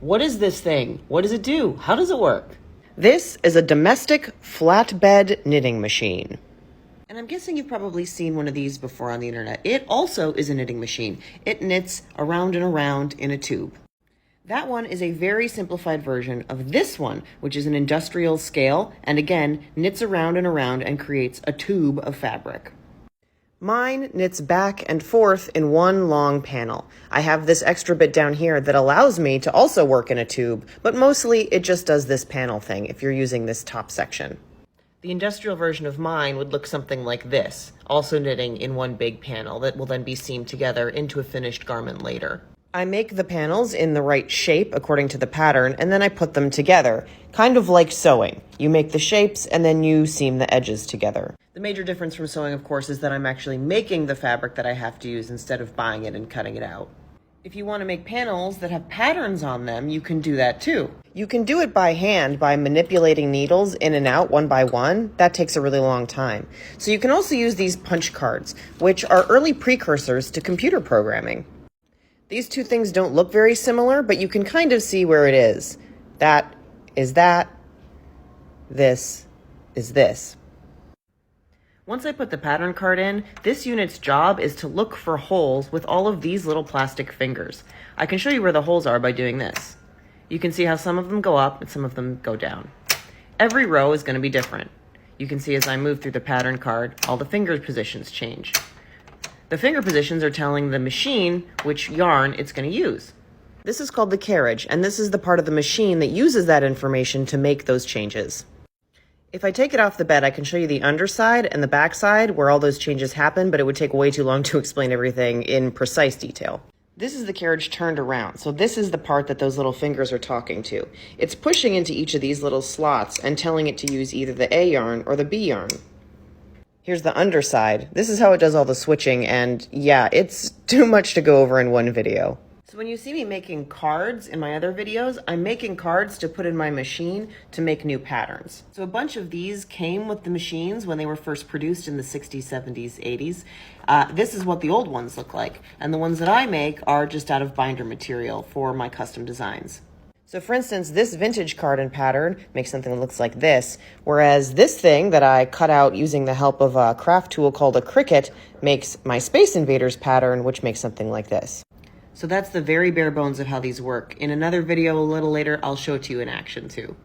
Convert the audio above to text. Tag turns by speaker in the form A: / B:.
A: What is this thing? What does it do? How does it work?
B: This is a domestic flatbed knitting machine. And I'm guessing you've probably seen one of these before on the internet. It also is a knitting machine. It knits around and around in a tube. That one is a very simplified version of this one, which is an industrial scale, and again, knits around and around and creates a tube of fabric. Mine knits back and forth in one long panel. I have this extra bit down here that allows me to also work in a tube, but mostly it just does this panel thing if you're using this top section. The industrial version of mine would look something like this, also knitting in one big panel that will then be seamed together into a finished garment later. I make the panels in the right shape according to the pattern, and then I put them together, kind of like sewing. You make the shapes, and then you seam the edges together. The major difference from sewing, of course, is that I'm actually making the fabric that I have to use instead of buying it and cutting it out. If you want to make panels that have patterns on them, you can do that too. You can do it by hand by manipulating needles in and out one by one. That takes a really long time. So you can also use these punch cards, which are early precursors to computer programming. These two things don't look very similar, but you can kind of see where it is. That is that. This is this. Once I put the pattern card in, this unit's job is to look for holes with all of these little plastic fingers. I can show you where the holes are by doing this. You can see how some of them go up and some of them go down. Every row is going to be different. You can see as I move through the pattern card, all the finger positions change. The finger positions are telling the machine which yarn it's going to use. This is called the carriage, and this is the part of the machine that uses that information to make those changes. If I take it off the bed, I can show you the underside and the backside where all those changes happen, but it would take way too long to explain everything in precise detail. This is the carriage turned around, so this is the part that those little fingers are talking to. It's pushing into each of these little slots and telling it to use either the A yarn or the B yarn. Here's the underside. This is how it does all the switching, and yeah, it's too much to go over in one video. So when you see me making cards in my other videos, I'm making cards to put in my machine to make new patterns. So a bunch of these came with the machines when they were first produced in the 60s, 70s, 80s. This is what the old ones look like, and the ones that I make are just out of binder material for my custom designs. So for instance, this vintage card and pattern makes something that looks like this, whereas this thing that I cut out using the help of a craft tool called a Cricut makes my Space Invaders pattern, which makes something like this. So that's the very bare bones of how these work. In another video a little later, I'll show it to you in action too.